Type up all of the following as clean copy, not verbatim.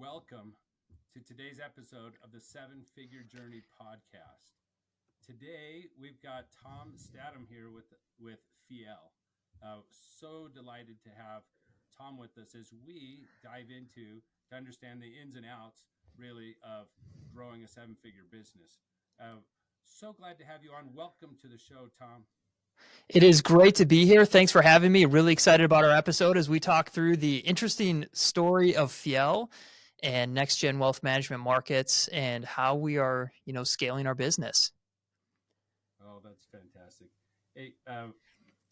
welcome to today's episode of the Seven Figure Journey podcast. Today we've got Tom Stadum here with Fielle. So delighted to have Tom with us as we dive into to understand the ins and outs really of growing a seven-figure business. So glad to have you on. Welcome to the show, Tom. It is great to be here. Thanks for having me. Really excited about our episode as we talk through the interesting story of Fielle and next gen wealth management markets and how we are, scaling our business. Oh, that's fantastic. Hey,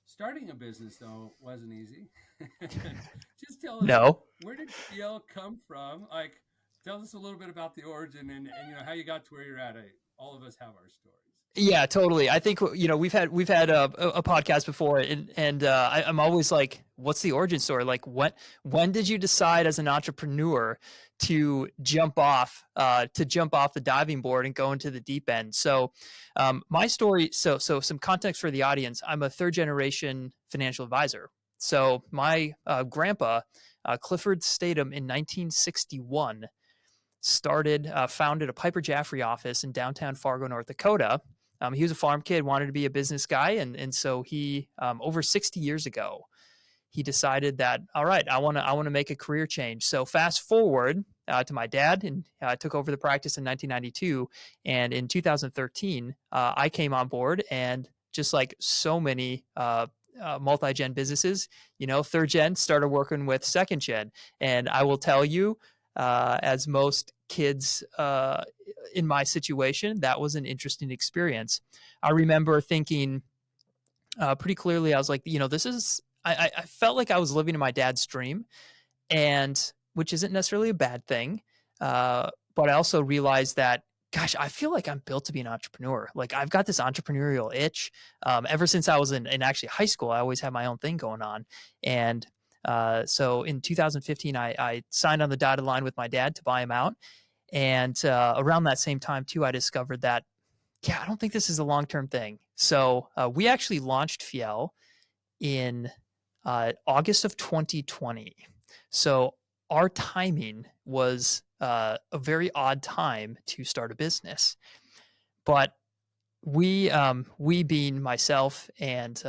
starting a business though wasn't easy. Just tell us, No. Where did Fielle come from? Like, tell us a little bit about the origin and how you got to where you're at. All of us have our stories. Yeah, totally. I think we've had a podcast before, and I'm always like, what's the origin story? Like, when did you decide as an entrepreneur to jump off the diving board and go into the deep end? So, my story. So some context for the audience. I'm a third generation financial advisor. So my grandpa, Clifford Stadum, in 1961, founded a Piper Jaffray office in downtown Fargo, North Dakota. He was a farm kid, wanted to be a business guy. And so he, over 60 years ago, he decided that, all right, I want to make a career change. So fast forward to my dad, and took over the practice in 1992. And in 2013, I came on board, and just like so many multi-gen businesses, third gen started working with second gen. And I will tell you, as most kids in my situation, that was an interesting experience. I remember thinking pretty clearly, I was like, I felt like I was living in my dad's dream, and which isn't necessarily a bad thing. But I also realized that, gosh, I feel like I'm built to be an entrepreneur. Like, I've got this entrepreneurial itch. Ever since I was in actually high school, I always had my own thing going on. And so in 2015, I signed on the dotted line with my dad to buy him out. And around that same time, too, I discovered that, I don't think this is a long-term thing. So we actually launched Fielle in August of 2020. So our timing was a very odd time to start a business. But we being myself and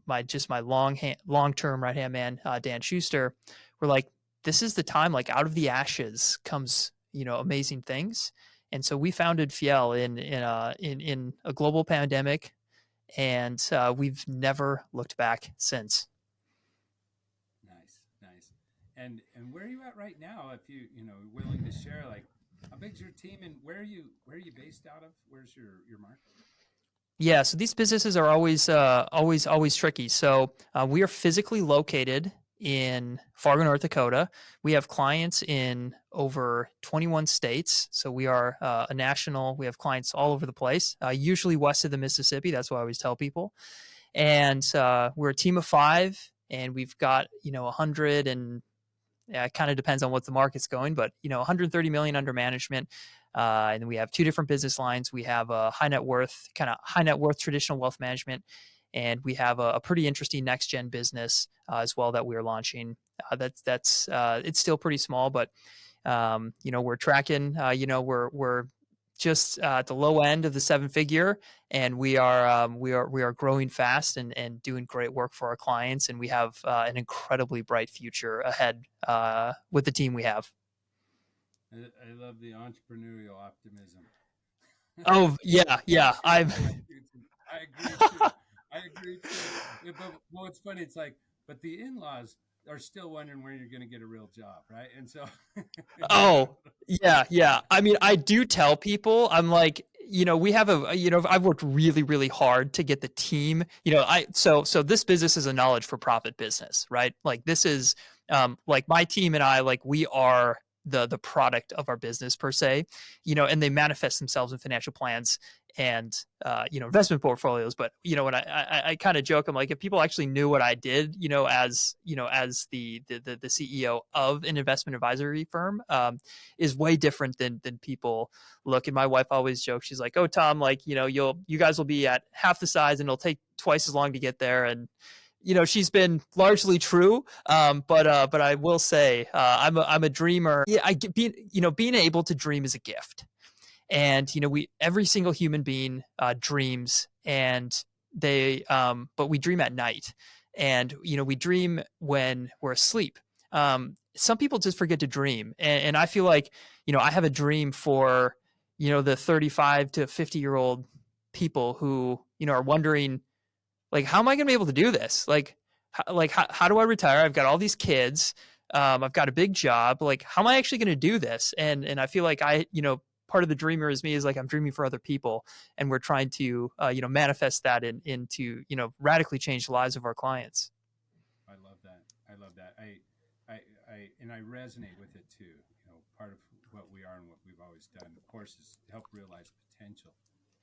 my long-term right-hand man, Dan Schuster, were like, this is the time. Like, out of the ashes comes amazing things. And so we founded Fielle in a global pandemic, and we've never looked back since. Nice. And where are you at right now? If you willing to share, like, how big's your team, and where are you based out of? Where's your market? Yeah, so these businesses are always tricky. So we are physically located in Fargo, North Dakota. We have clients in over 21 states. So we are a national. We have clients all over the place, usually west of the Mississippi. That's what I always tell people. And we're a team of 5, and we've got 100, and it kind of depends on what the market's going, but 130 million under management. And we have 2 different business lines. We have a high net worth traditional wealth management, and we have a pretty interesting next gen business as well that we're launching. That's it's still pretty small, but we're tracking. We're just at the low end of the 7-figure, and we are growing fast and doing great work for our clients, and we have an incredibly bright future ahead with the team we have. I love the entrepreneurial optimism. Oh yeah. I agree too. But what's funny, it's like, but the in-laws are still wondering where you're going to get a real job, right? And so, Oh yeah. I mean, I do tell people, I'm like, we have I've worked really, really hard to get the team. So this business is a knowledge for profit business, right? Like, this is like my team and I, like, we are the product of our business per se, and they manifest themselves in financial plans and investment portfolios. But when I kind of joke, I'm like, if people actually knew what I did, as the CEO of an investment advisory firm, is way different than people look. And my wife always jokes, she's like, oh, Tom, like, you guys will be at half the size and it'll take twice as long to get there. And she's been largely true. But I will say, I'm a dreamer. Yeah, being able to dream is a gift. And every single human being dreams, and but we dream at night, and we dream when we're asleep. Some people just forget to dream, and I feel like I have a dream for the 35 to 50-year-old people who are wondering, like, how am I going to be able to do this? How do I retire? I've got all these kids. I've got a big job. Like, how am I actually going to do this? And I feel like part of the dreamer is me, is like, I'm dreaming for other people, and we're trying to, manifest that into, radically change the lives of our clients. I love that. I love that. And I resonate with it too. Part of what we are and what we've always done, of course, is to help realize potential.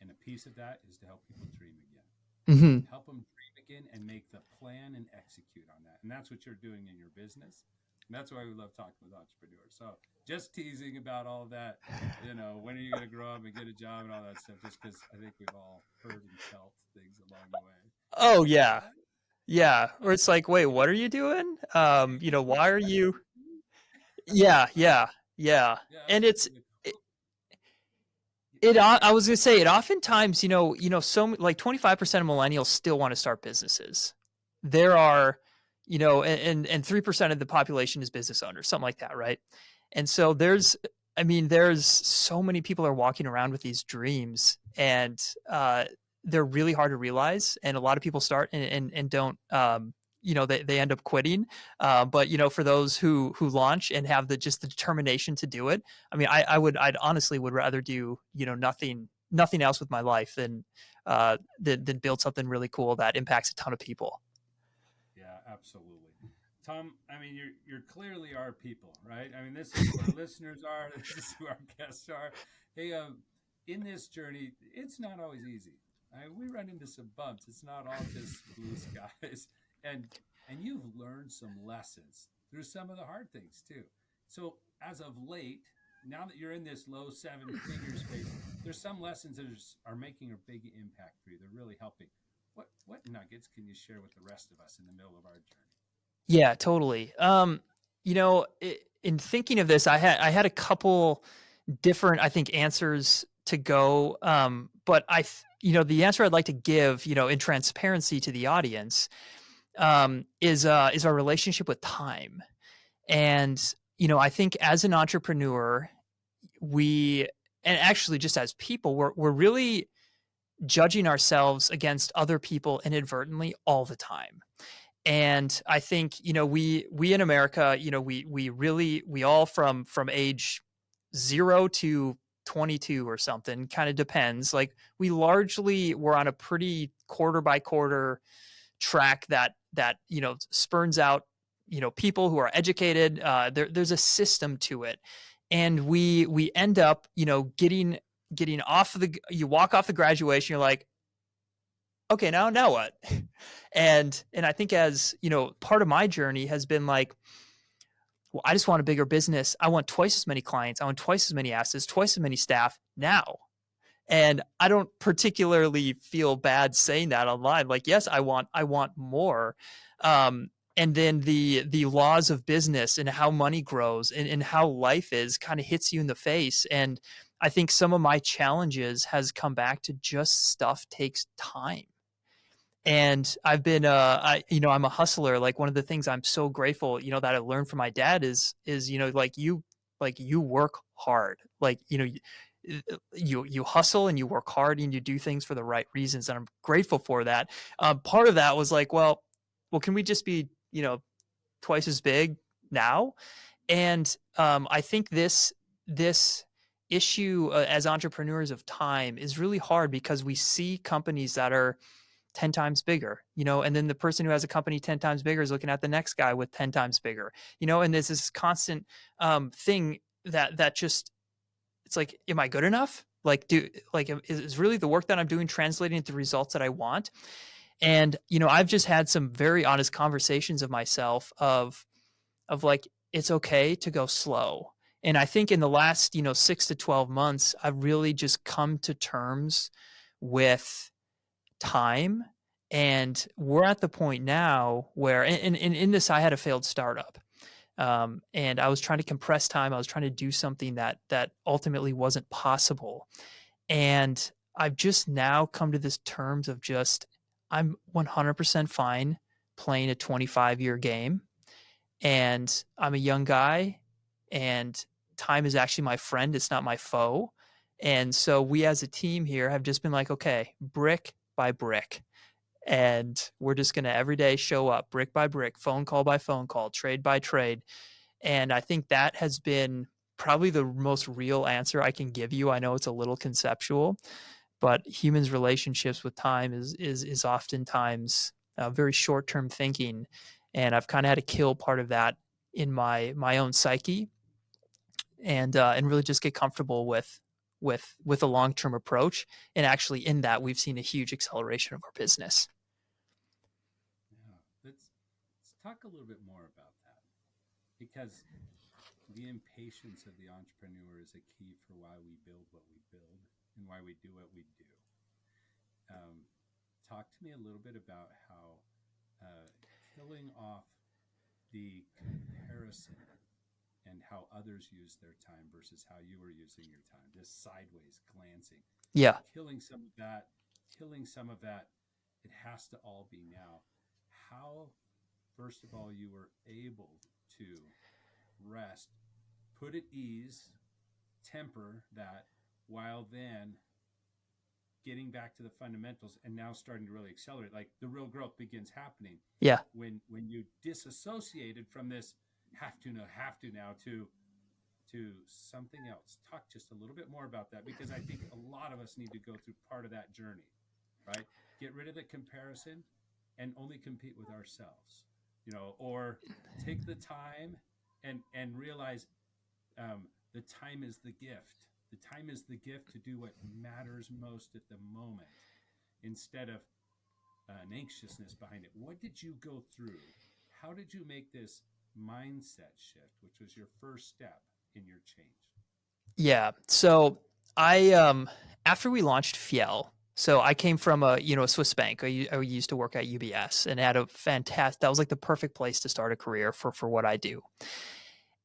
And a piece of that is to help people dream again. Mm-hmm. Help them dream again and make the plan and execute on that. And that's what you're doing in your business. And that's why we love talking with entrepreneurs. So just teasing about all of that, when are you going to grow up and get a job and all that stuff, just because I think we've all heard and felt things along the way. Oh, yeah. Yeah. Or it's like, wait, what are you doing? Why are you? Yeah. Yeah. Yeah. Yeah, And absolutely. I was gonna say, it oftentimes, so like 25% of millennials still want to start businesses. There are, and 3% of the population is business owners, something like that, right? And so there's so many people are walking around with these dreams, and they're really hard to realize. And a lot of people start and don't, they end up quitting. But for those who launch and have the determination to do it, I mean, I'd honestly would rather do nothing else with my life than build something really cool that impacts a ton of people. Yeah, absolutely. Tom, I mean, you're clearly our people, right? I mean, this is who our listeners are. This is who our guests are. Hey, in this journey, it's not always easy. We run into some bumps. It's not all just blue skies, and you've learned some lessons through some of the hard things too. So, as of late, now that you're in this low seven figure space, there's some lessons that are making a big impact for you. They're really helping. What nuggets can you share with the rest of us in the middle of our journey? Yeah, totally. In thinking of this, I had a couple different, I think, answers to go. But the answer I'd like to give, in transparency to the audience, is our relationship with time. And I think as an entrepreneur, and actually just as people, we're really judging ourselves against other people inadvertently all the time. And I think we in America, we all from age 0 to 22 or something, kind of depends. Like, we largely were on a pretty quarter by quarter track that spurns out people who are educated. There's a system to it, and we end up getting off you walk off the graduation, you're like, okay, now what? And I think, as part of my journey has been like, well, I just want a bigger business. I want twice as many clients. I want twice as many assets, twice as many staff now. And I don't particularly feel bad saying that online. Like, yes, I want more. And then the laws of business and how money grows and how life is kind of hits you in the face. And I think some of my challenges has come back to just stuff takes time. And I've been, I'm a hustler. Like, one of the things I'm so grateful, that I learned from my dad is, like, you work hard. Like, you hustle and you work hard and you do things for the right reasons. And I'm grateful for that. Part of that was like, well, can we just be, twice as big now? And I think this issue as entrepreneurs of time is really hard, because we see companies that are 10 times bigger, and then the person who has a company 10 times bigger is looking at the next guy with 10 times bigger, and there's this constant thing that just, it's like, am I good enough? Like, is really the work that I'm doing translating into results that I want? And, I've just had some very honest conversations of myself of like, it's okay to go slow. And I think in the last, 6 to 12 months, I've really just come to terms with time And we're at the point now where, and in this, I had a failed startup. And I was trying to compress time. I was trying to do something that ultimately wasn't possible. And I've just now come to this terms of just, I'm 100% fine playing a 25-year game. And I'm a young guy, and time is actually my friend. It's not my foe. And so we as a team here have just been like, okay, brick by brick. And we're just going to every day show up brick by brick, phone call by phone call, trade by trade. And I think that has been probably the most real answer I can give you. I know it's a little conceptual, but humans' relationships with time is oftentimes very short-term thinking, and I've kind of had to kill part of that in my own psyche, and really just get comfortable with a long-term approach. And actually, in that, we've seen a huge acceleration of our business. Yeah, let's talk a little bit more about that, because the impatience of the entrepreneur is a key for why we build what we build and why we do what we do. Talk to me a little bit about how killing off the comparison and how others use their time versus how you were using your time, this sideways glancing, Yeah. killing some of that, it has to all be now. How, first of all, you were able to rest, put at ease, temper that, while then getting back to the fundamentals and now starting to really accelerate. Like, the real growth begins happening Yeah. when you disassociated from this have to now to something else. Talk just a little bit more about that, because I think a lot of us need to go through part of that journey, right? Get rid of the comparison and only compete with ourselves, or take the time and realize the time is the gift. The time is the gift to do what matters most at the moment, instead of an anxiousness behind it. What did you go through? How did you make this mindset shift, which was your first step in your change? Yeah. So I after we launched Fielle, so I came from a Swiss bank. I used to work at UBS and had a fantastic. That was like the perfect place to start a career for what I do.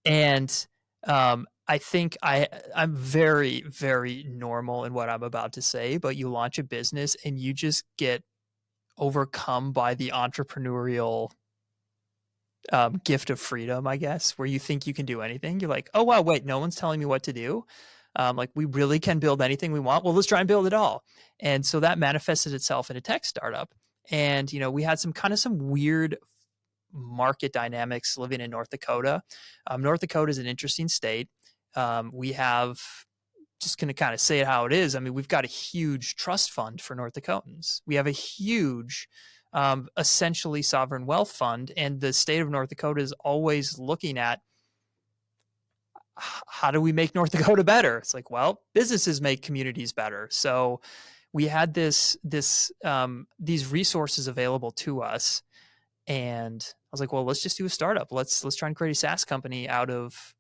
And I think I'm very very normal in what I'm about to say, but you launch a business and you just get overcome by the entrepreneurial gift of freedom, I guess, where you think you can do anything. You're like, oh, wow, wait, no one's telling me what to do. Like, we really can build anything we want. Well, let's try and build it all. And so that manifested itself in a tech startup. And, we had some weird market dynamics living in North Dakota. North Dakota is an interesting state. We have, just going to kind of say it how it is. I mean, we've got a huge trust fund for North Dakotans. We have a huge essentially sovereign wealth fund, and the state of North Dakota is always looking at how do we make North Dakota better. It's like, well, businesses make communities better. So we had these resources available to us, and I was like, well, let's just do a startup. Let's try and create a SaaS company out of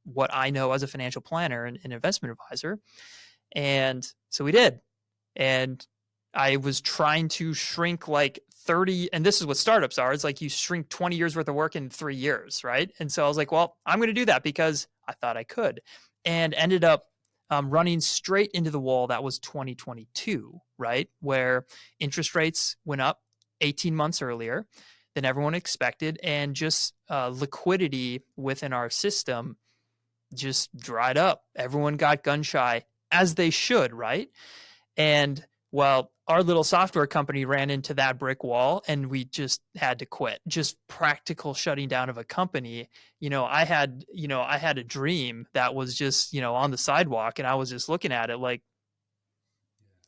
what I know as a financial planner and an investment advisor. And so we did. And I was trying to shrink like 30, and this is what startups are. It's like you shrink 20 years worth of work in 3 years, right? And so I was like, well, I'm going to do that because I thought I could, and ended up running straight into the wall. That was 2022, right? Where interest rates went up 18 months earlier than everyone expected, and just liquidity within our system just dried up. Everyone got gun shy, as they should, right? And well, our little software company ran into that brick wall, and we just had to quit. Just practical shutting down of a company. I had a dream that was just, on the sidewalk, and I was just looking at it like,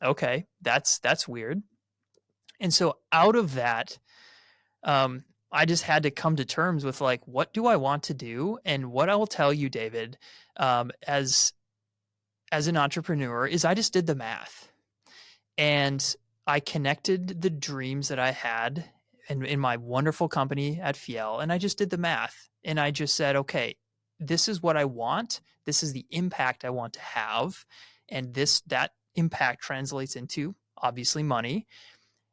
okay, that's weird. And so out of that, I just had to come to terms with, like, what do I want to do? And what I will tell you, David, as an entrepreneur, is I just did the math. And I connected the dreams that I had in my wonderful company at Fielle, and I just did the math. And I just said, okay, this is what I want. This is the impact I want to have. And that impact translates into, obviously, money.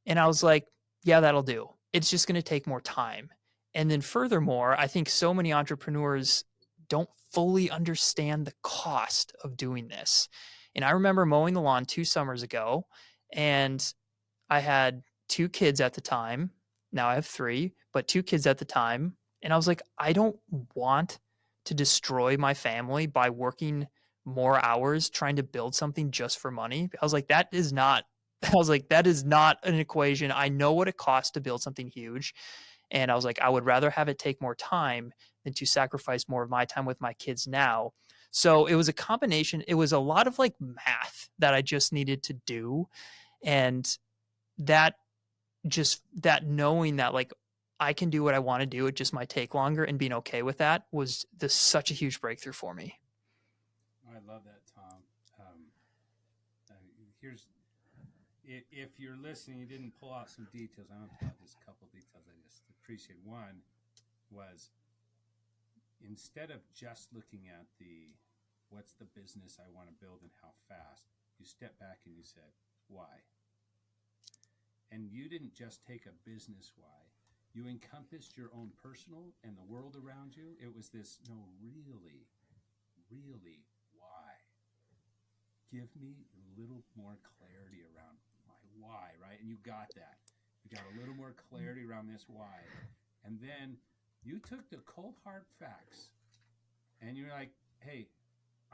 And I was like, yeah, that'll do. It's just going to take more time. And then furthermore, I think so many entrepreneurs don't fully understand the cost of doing this. And I remember mowing the lawn 2 summers ago, and I had 2 kids at the time. Now I have 3, but 2 kids at the time. And I was like, I don't want to destroy my family by working more hours trying to build something just for money. I was like, that is not, I was like, that is not an equation. I know what it costs to build something huge. And I was like, I would rather have it take more time than to sacrifice more of my time with my kids now. So it was a combination. It was a lot of like math that I just needed to do. And that that knowing that like I can do what I want to do, it just might take longer, and being okay with that was such a huge breakthrough for me. I love that, Tom. Um, here's if you're listening, you didn't pull out some details. I want to pull out just a couple of details I just appreciate. One was, instead of just looking at the what's the business I want to build and how fast, you step back and you said, why? And you didn't just take a business why. You encompassed your own personal and the world around you. It was this, no, really, really, why? Give me a little more clarity around my why, right? And you got that. You got a little more clarity around this why. And then you took the cold hard facts and you're like, hey,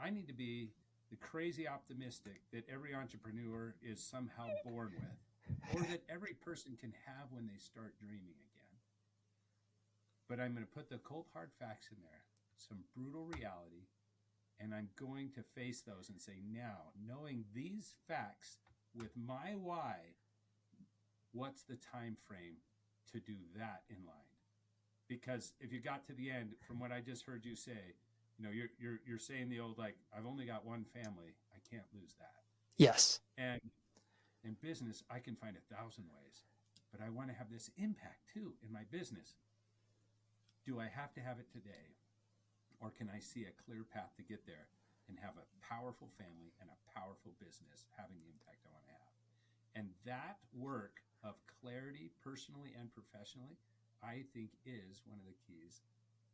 I need to be the crazy optimistic that every entrepreneur is somehow born with, or that every person can have when they start dreaming again. But I'm going to put the cold hard facts in there, some brutal reality, and I'm going to face those and say, now, knowing these facts with my why, what's the time frame to do that in line? Because if you got to the end, from what I just heard you say, you're saying the old, like, I've only got one family, I can't lose that. Yes. And in business, I can find 1,000 ways, but I want to have this impact too in my business. Do I have to have it today? Or can I see a clear path to get there and have a powerful family and a powerful business having the impact I want to have? And that work of clarity, personally and professionally, I think is one of the keys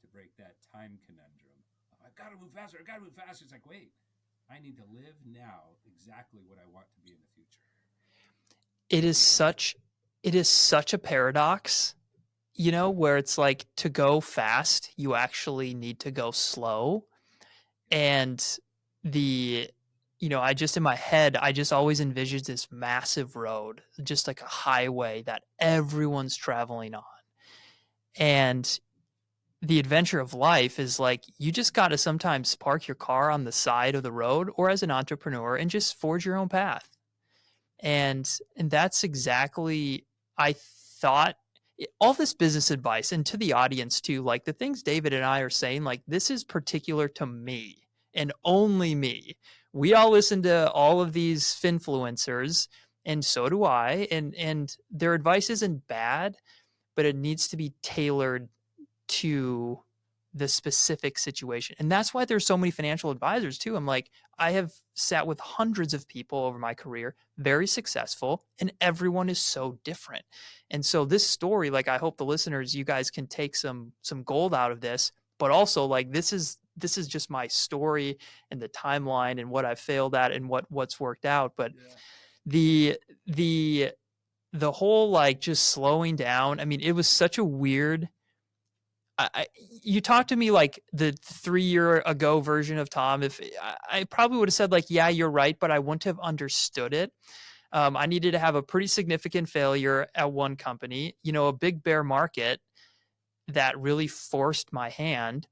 to break that time conundrum. I've got to move faster. I've got to move faster. It's like, wait, I need to live now exactly what I want to be in the future. It is such a paradox, where it's like, to go fast, you actually need to go slow. And the I just, in my head, I just always envisioned this massive road, just like a highway that everyone's traveling on. And the adventure of life is like, you just got to sometimes park your car on the side of the road, or as an entrepreneur, and just forge your own path. And that's exactly, I thought, all this business advice, and to the audience too, like the things David and I are saying, like, this is particular to me and only me. We all listen to all of these finfluencers, and so do I, and their advice isn't bad, but it needs to be tailored to the specific situation. And that's why there's so many financial advisors too. I'm like, I have sat with hundreds of people over my career, very successful, and everyone is so different. And so this story, like, I hope the listeners, you guys can take some gold out of this, but also, like, this is just my story and the timeline and what I've failed at and what's worked out. But the the whole, like, just slowing down, I mean, it was such a weird, you talked to me like the 3 year ago version of Tom. If I probably would have said, like, yeah, you're right, but I wouldn't have understood it. I needed to have a pretty significant failure at one company, a big bear market that really forced my hand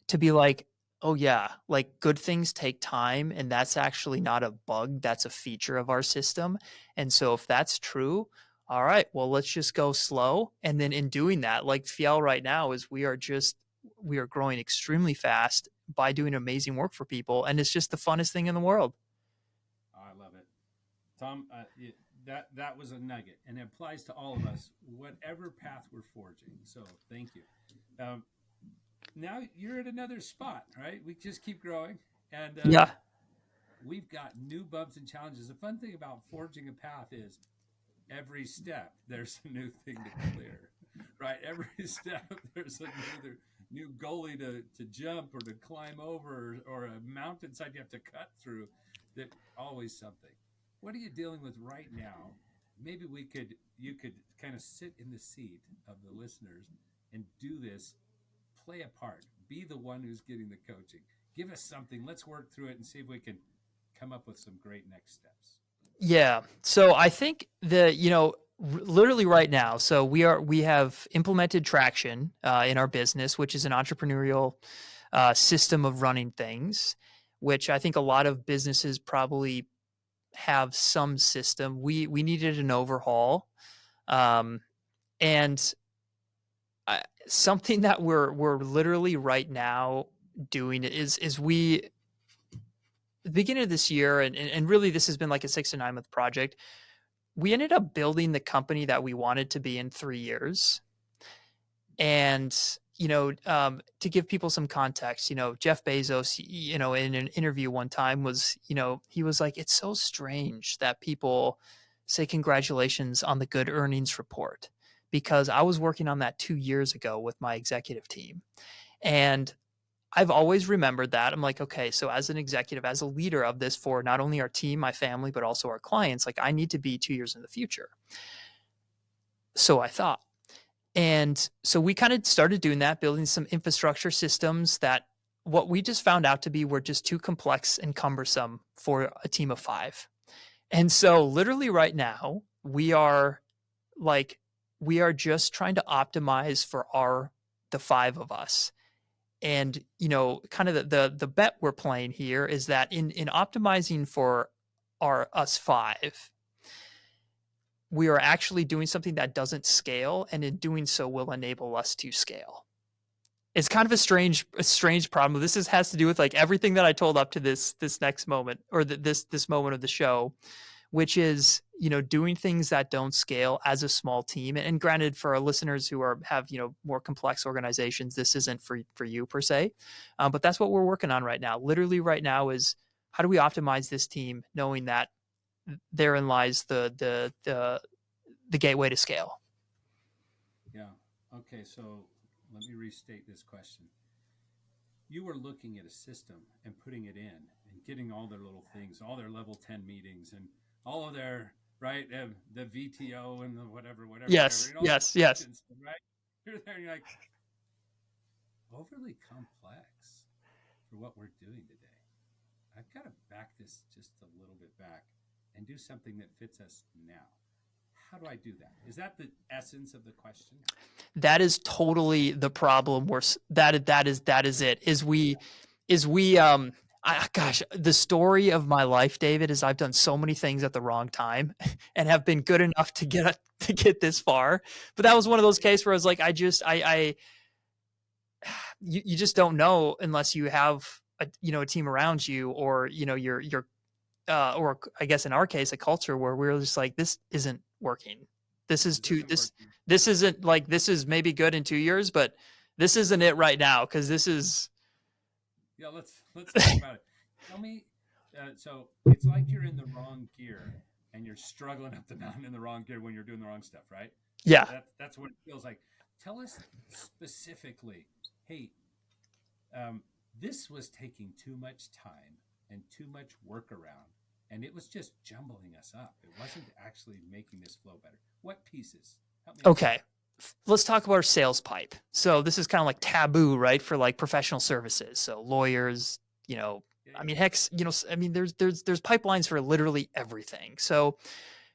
to be like, oh yeah, like, good things take time, and that's actually not a bug, that's a feature of our system. And so if that's true, all right, well, let's just go slow. And then in doing that, like Fielle right now, is we are growing extremely fast by doing amazing work for people, and it's just the funnest thing in the world. I love it, Tom. That was a nugget, and it applies to all of us, whatever path we're forging. So thank you. Now you're at another spot, right? We just keep growing, and Yeah. we've got new bumps and challenges. The fun thing about forging a path is every step there's a new thing to clear, right? Every step there's a new goalie to jump or to climb over, or a mountainside you have to cut through. That always something. What are you dealing with right now? Maybe you could kind of sit in the seat of the listeners and do this, play a part, be the one who's getting the coaching. Give us something. Let's work through it and see if we can come up with some great next steps. Yeah. So I think literally right now, so we have implemented Traction in our business, which is an entrepreneurial system of running things, which I think a lot of businesses probably have some system. We needed an overhaul, um, and something that we're literally right now doing is we the beginning of this year, and really this has been like a 6 to 9 month project. We ended up building the company that we wanted to be in 3 years. And, to give people some context, Jeff Bezos, in an interview one time he was like, it's so strange that people say congratulations on the good earnings report, because I was working on that 2 years ago with my executive team. And I've always remembered that. I'm like, okay, so as an executive, as a leader of this for not only our team, my family, but also our clients, like I need to be 2 years in the future. So I thought. And so we kind of started doing that, building some infrastructure systems that what we just found out to be were just too complex and cumbersome for a team of 5. And so literally right now, like, we are just trying to optimize for the 5 of us. And, kind of the bet we're playing here is that in optimizing for us 5, we are actually doing something that doesn't scale, and in doing so will enable us to scale. It's kind of a strange problem. This has to do with like everything that I told up to this next moment, or this moment of the show, which is, doing things that don't scale as a small team. And granted, for our listeners who have more complex organizations, this isn't for you per se, but that's what we're working on right now. Literally right now is, how do we optimize this team, knowing that therein lies the gateway to scale. Yeah. Okay. So let me restate this question. You were looking at a system and putting it in and getting all their little things, all their level 10 meetings and all of their, right, the VTO and the whatever, Yes, all yes, the yes. right? You're there and you're like, overly complex for what we're doing today. I've got to back this just a little bit back and do something that fits us now. How do I do that? Is that the essence of the question? That is totally the problem. That is it. Gosh, the story of my life, David, is I've done so many things at the wrong time and have been good enough to get this far. But that was one of those cases where I was like, you just don't know unless you have a team around you, or or I guess in our case, a culture where we're just like, this isn't working. This isn't like, this is maybe good in 2 years, but this isn't it right now. Cause this is. Yeah. Let's talk about it. Tell me. So it's like you're in the wrong gear and you're struggling up the mountain in the wrong gear when you're doing the wrong stuff, right? Yeah. That's what it feels like. Tell us specifically, hey, this was taking too much time and too much work around, and it was just jumbling us up. It wasn't actually making this flow better. What pieces? Help me. Okay. Let's talk about our sales pipe. So this is kind of like taboo, right? For like professional services. So lawyers, I mean, heck, there's pipelines for literally everything. So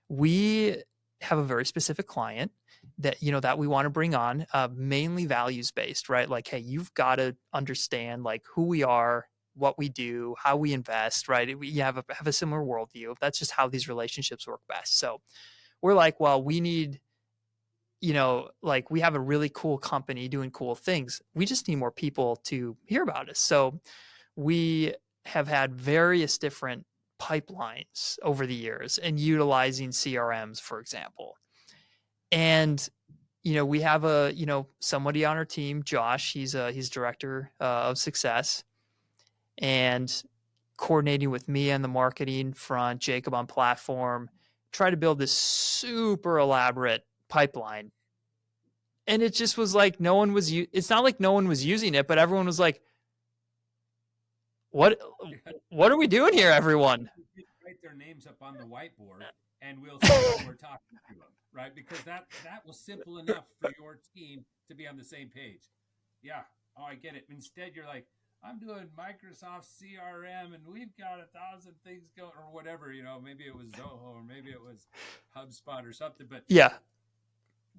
we have a very specific client that we want to bring on, mainly values based, right? Like, hey, you've got to understand like who we are, what we do, how we invest, right? We have a similar worldview. That's just how these relationships work best. So we're like, well, we need, like, we have a really cool company doing cool things. We just need more people to hear about us. So we have had various different pipelines over the years and utilizing CRMs, for example. And, we have somebody on our team, Josh, he's director of success, and coordinating with me on the marketing front, Jacob on platform, try to build this super elaborate pipeline. And it just was like it's not like no one was using it, but everyone was like, what are we doing here, everyone? Write their names up on the whiteboard and we'll see when we're talking to them, right? Because that was simple enough for your team to be on the same page. Yeah. Oh, I get it. Instead, you're like, I'm doing Microsoft CRM and we've got 1,000 things going or whatever, maybe it was Zoho or maybe it was HubSpot or something, but Yeah.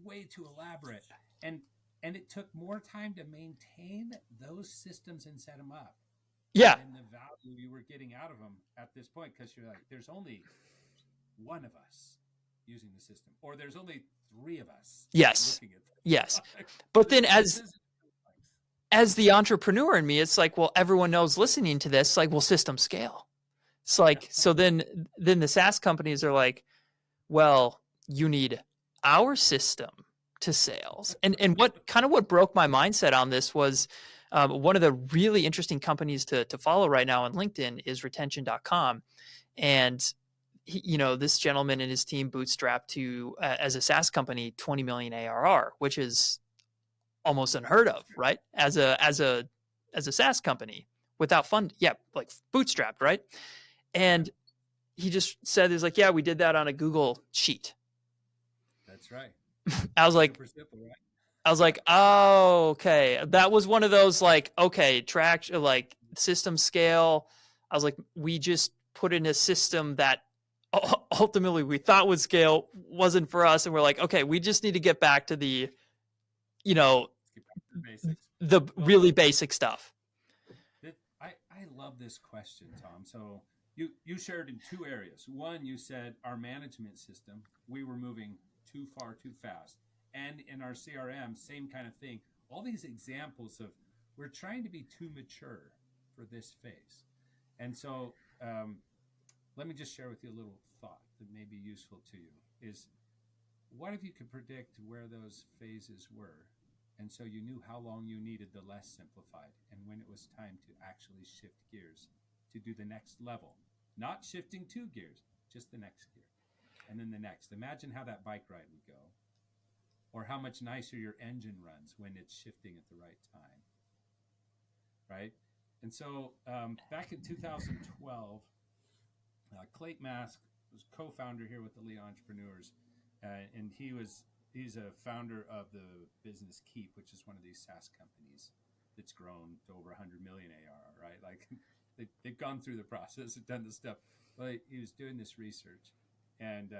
way too elaborate. And it took more time to maintain those systems and set them up. Yeah. And the value you were getting out of them at this point, because you're like, there's only one of us using the system, or there's only 3 of us. Yes. Looking at them. Yes. But then as the entrepreneur in me, it's like, well, everyone knows listening to this, like, well, system scale. It's like, so then the SaaS companies are like, well, you need our system to sales. And what broke my mindset on this was one of the really interesting companies to follow right now on LinkedIn is retention.com. And this gentleman and his team bootstrapped to, as a SaaS company, 20 million ARR, which is almost unheard of, right? As a SaaS company without fund. Yeah. Like bootstrapped. Right. And he just said, he's like, yeah, we did that on a Google sheet. That's right. I was like, simple, right? I was like, oh, okay. That was one of those like, okay, like system scale. I was like, we just put in a system that ultimately we thought would scale, wasn't for us. And we're like, okay, we just need to get back to the, basics. Really basic stuff. I love this question, Tom. So you shared in 2 areas. One, you said our management system, we were moving too far, too fast. And in our CRM, same kind of thing. All these examples of we're trying to be too mature for this phase. And so let me just share with you a little thought that may be useful to you is what if you could predict where those phases were? And so you knew how long you needed the less simplified and when it was time to actually shift gears to do the next level. Not shifting 2 gears, just the next gear. And then the next. Imagine how that bike ride would go. Or how much nicer your engine runs when it's shifting at the right time. Right? And so back in 2012, Clayton Mask was co-founder here with the Lead Entrepreneurs. And he's a founder of the business Keep, which is one of these SaaS companies that's grown to over 100 million ARR, right? Like they've gone through the process and done the stuff. But he was doing this research, and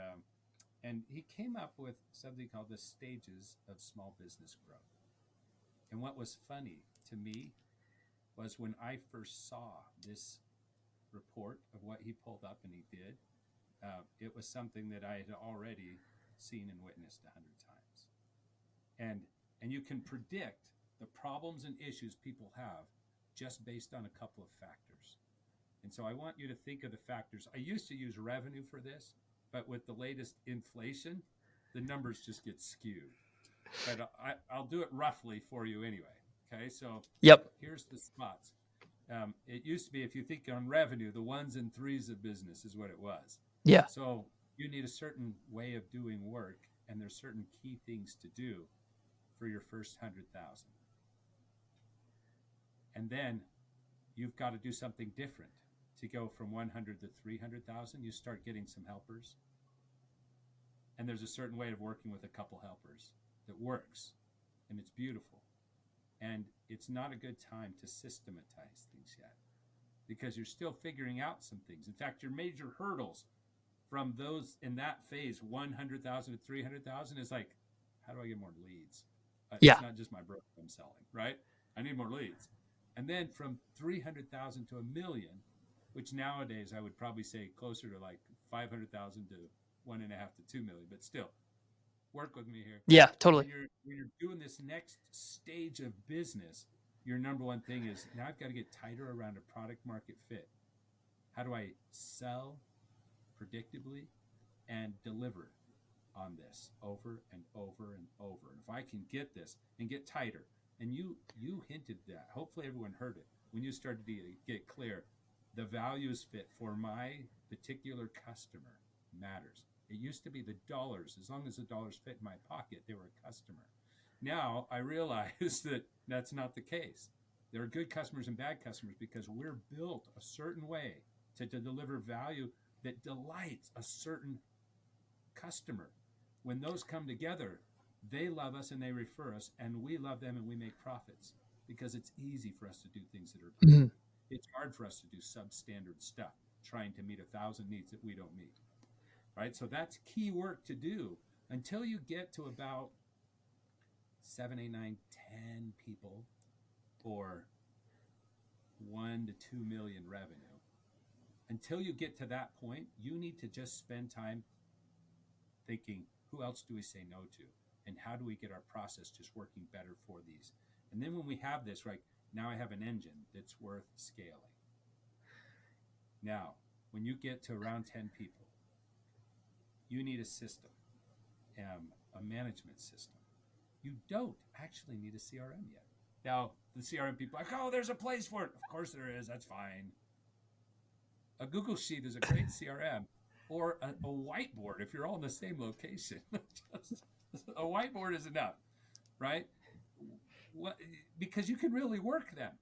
he came up with something called the stages of small business growth. And what was funny to me was when I first saw this report of what he pulled up and he did, it was something that I had already seen and witnessed 100 times. And you can predict the problems and issues people have just based on a couple of factors. And so I want you to think of the factors. I used to use revenue for this, but with the latest inflation, the numbers just get skewed. But I'll do it roughly for you anyway. Okay, so yep. Here's the spots. It used to be, if you think on revenue, the 1s and 3s of business is what it was. Yeah. So you need a certain way of doing work, and there's certain key things to do for your first 100,000. And then you've got to do something different to go from 100 to 300,000. You start getting some helpers, and there's a certain way of working with a couple helpers that works, and it's beautiful. And it's not a good time to systematize things yet because you're still figuring out some things. In fact, your major hurdles from those in that phase, 100,000 to 300,000, is like, how do I get more leads? Yeah. It's not just my broker I'm selling, right? I need more leads. And then from 300,000 to $1 million, which nowadays I would probably say closer to like 500,000 to 1.5 to 2 million, but still, work with me here. Yeah, totally. When you're doing this next stage of business, your number one thing is now I've got to get tighter around a product market fit. How do I sell predictably and deliver on this over and over and over? And if I can get this and get tighter, and you hinted that, hopefully everyone heard it, when you started to get clear, the values fit for my particular customer matters. It used to be the dollars. As long as the dollars fit in my pocket, they were a customer. Now I realize that that's not the case. There are good customers and bad customers because we're built a certain way to deliver value that delights a certain customer. When those come together, they love us and they refer us, and we love them and we make profits because it's easy for us to do things that are great. Mhm. It's hard for us to do substandard stuff, trying to meet 1,000 needs that we don't meet. Right? So that's key work to do until you get to about 7, 8, 9, 10 people or 1 to 2 million revenue. Until you get to that point, you need to just spend time thinking, who else do we say no to? And how do we get our process just working better for these? And then when we have this, right, now I have an engine that's worth scaling. Now, when you get to around 10 people, you need a system, a management system. You don't actually need a CRM yet. Now, the CRM people are like, oh, there's a place for it. Of course there is. That's fine. A Google Sheet is a great CRM, or a whiteboard if you're all in the same location. A whiteboard is enough, right? Because you can really work them.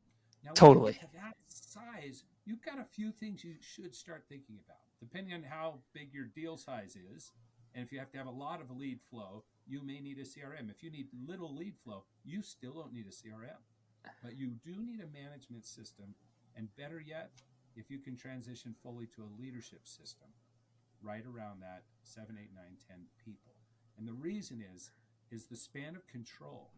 Now, when you Totally. get to that size, you've got a few things you should start thinking about, depending on how big your deal size is. And if you have to have a lot of lead flow, you may need a CRM. If you need little lead flow, you still don't need a CRM. But you do need a management system. And better yet, if you can transition fully to a leadership system, right around that 7, 8, 9, 10 people. And the reason is the span of control.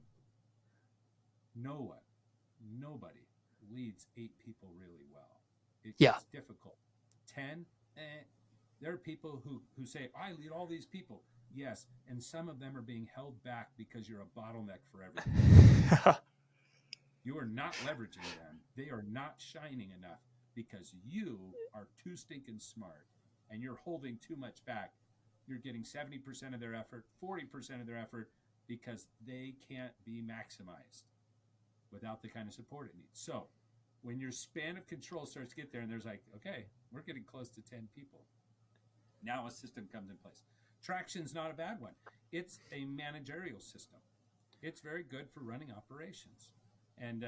Nobody leads 8 people really well. It Yeah. gets difficult. 10, there are people who say, I lead all these people. Yes, and some of them are being held back because you're a bottleneck for everything. You are not leveraging them. They are not shining enough because you are too stinking smart and you're holding too much back. You're getting 70% of their effort, 40% of their effort because they can't be maximized without the kind of support it needs. So when your span of control starts to get there and there's like, okay, we're getting close to 10 people. Now a system comes in place. Traction's not a bad one. It's a managerial system. It's very good for running operations. And,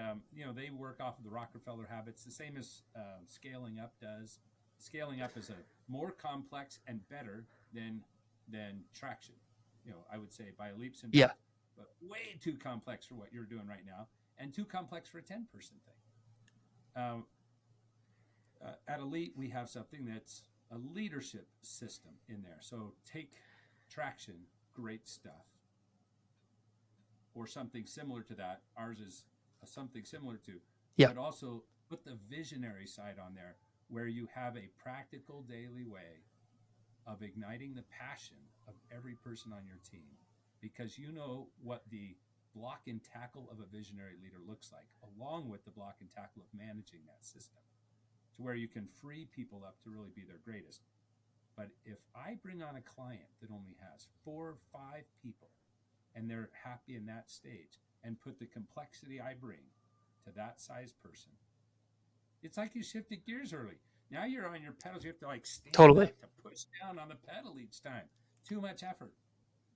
they work off of the Rockefeller habits, the same as scaling up does. Scaling up is a more complex and better than traction. I would say by leaps and Yeah. bounds, but way too complex for what you're doing right now and too complex for a 10-person thing. At Elite, we have something that's a leadership system in there. So take traction, great stuff, or something similar to that. Ours is something similar to, Yeah. but also put the visionary side on there where you have a practical daily way of igniting the passion of every person on your team, because you know what the block and tackle of a visionary leader looks like, along with the block and tackle of managing that system to where you can free people up to really be their greatest. But if I bring on a client that only has 4 or 5 people and they're happy in that stage and put the complexity I bring to that size person, it's like you shifted gears early. Now you're on your pedals. You have to stand Totally. up to push down on the pedal each time. Too much effort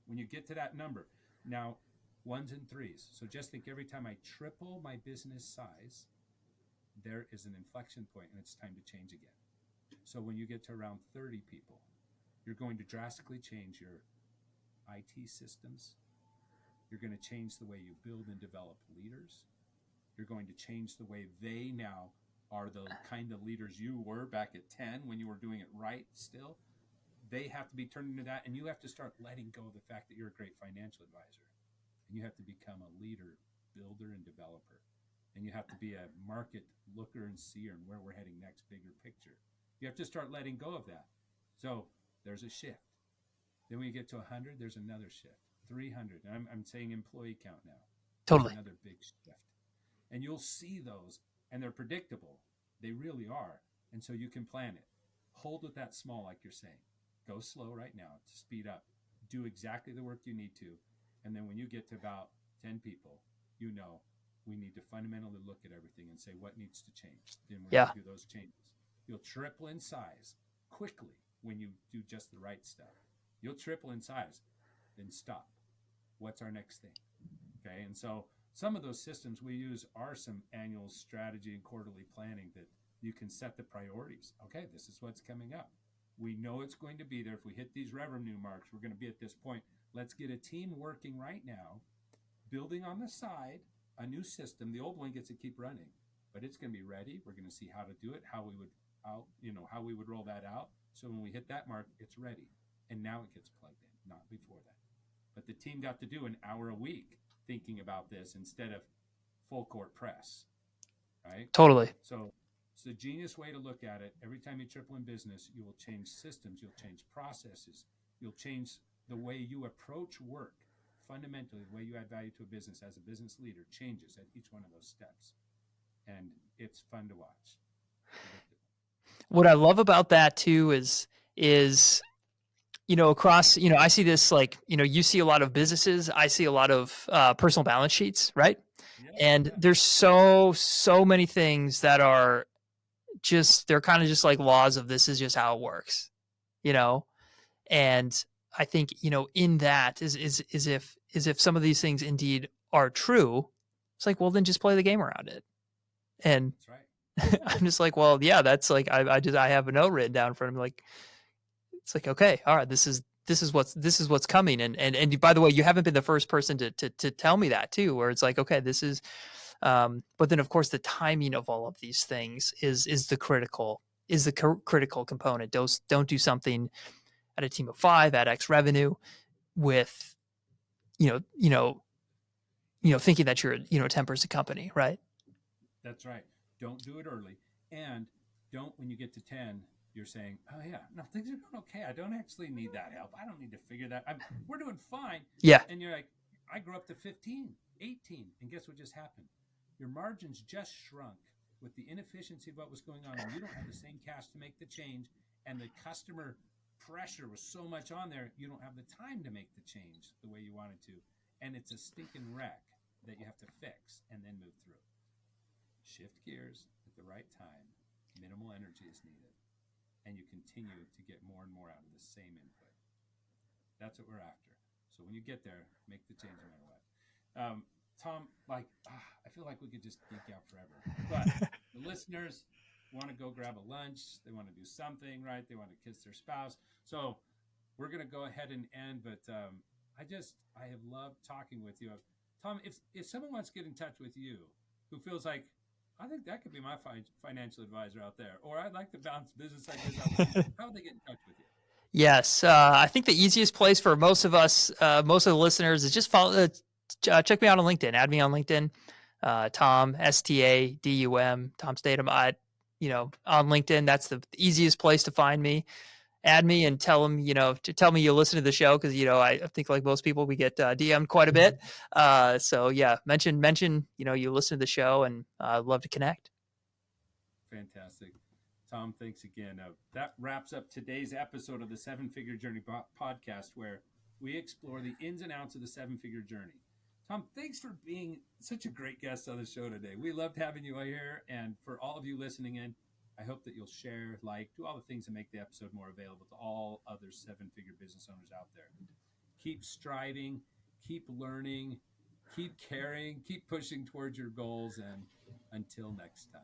when you get to that number. Now, 1s and 3s. So just think every time I triple my business size, there is an inflection point and it's time to change again. So when you get to around 30 people, you're going to drastically change your IT systems. You're going to change the way you build and develop leaders. You're going to change the way they now are the kind of leaders you were back at 10 when you were doing it right still. They have to be turned into that, and you have to start letting go of the fact that you're a great financial advisor. And you have to become a leader, builder, and developer. And you have to be a market looker and seer and where we're heading next, bigger picture. You have to start letting go of that. So there's a shift. Then when you get to 100, there's another shift. 300, and I'm saying employee count now. Totally. There's another big shift. And you'll see those, and they're predictable. They really are. And so you can plan it. Hold with that small, like you're saying. Go slow right now to speed up. Do exactly the work you need to. And then when you get to about 10 people, we need to fundamentally look at everything and say what needs to change. Then we're going to do those changes. You'll triple in size quickly when you do just the right stuff. You'll triple in size, then stop. What's our next thing? Okay. And so some of those systems we use are some annual strategy and quarterly planning that you can set the priorities. Okay, this is what's coming up. We know it's going to be there. If we hit these revenue marks, we're going to be at this point. Let's get a team working right now, building on the side a new system. The old one gets to keep running, but it's going to be ready. We're going to see how to do it, how we would roll that out. So when we hit that mark, it's ready. And now it gets plugged in, not before that. But the team got to do an hour a week thinking about this instead of full court press, right? Totally. So it's the genius way to look at it. Every time you triple in business, you will change systems, you'll change processes, you'll change the way you approach work. Fundamentally, the way you add value to a business as a business leader changes at each one of those steps. And it's fun to watch. What I love about that too is across, I see this, like, you see a lot of businesses, I see a lot of personal balance sheets, right? And there's so many things that are they're kind of just like laws of this is just how it works, and I think, in that is if some of these things indeed are true, it's like, well, then just play the game around it. And that's right. I'm just like, well, yeah, that's like, I have a note written down in front of me. Like, it's like, okay, all right, this is what's coming. And by the way, you haven't been the first person to tell me that too, where it's like, okay, this is, but then of course the timing of all of these things is the critical component. Don't do something at a team of 5 at X revenue with, thinking that you're, a 10-person company, right? That's right. Don't do it early. And don't, when you get to 10, you're saying, oh yeah, no, things are going okay. I don't actually need that help. I don't need to figure that. We're doing fine. Yeah. And you're like, I grew up to 15, 18. And guess what just happened? Your margins just shrunk with the inefficiency of what was going on. And you don't have the same cash to make the change. And the customer pressure was so much on there, you don't have the time to make the change the way you wanted to. And it's a stinking wreck that you have to fix and then move through. Shift gears at the right time. Minimal energy is needed. And you continue to get more and more out of the same input. That's what we're after. So when you get there, make the change no matter what. Tom, I feel like we could just geek out forever. But the listeners want to go grab a lunch. They want to do something, right? They want to kiss their spouse. So we're going to go ahead and end. But I have loved talking with you. Tom, if someone wants to get in touch with you who feels like, I think that could be my financial advisor out there, or I'd like to bounce business ideas out, how would they get in touch with you? Yes. I think the easiest place for most of us, most of the listeners, is just check me out on LinkedIn. Add me on LinkedIn. Tom, Stadum, Tom Stadum. On LinkedIn, that's the easiest place to find me. Add me and tell them, tell me you listen to the show, because I think, like most people, we get DM'd quite a bit. So yeah, mention you listen to the show, and I'd love to connect. Fantastic. Tom, thanks again. That wraps up today's episode of the 7-Figure Journey podcast, where we explore the ins and outs of the 7-figure journey. Tom, thanks for being such a great guest on the show today. We loved having you here. And for all of you listening in, I hope that you'll share, do all the things that make the episode more available to all other 7-figure business owners out there. Keep striving, keep learning, keep caring, keep pushing towards your goals. And until next time.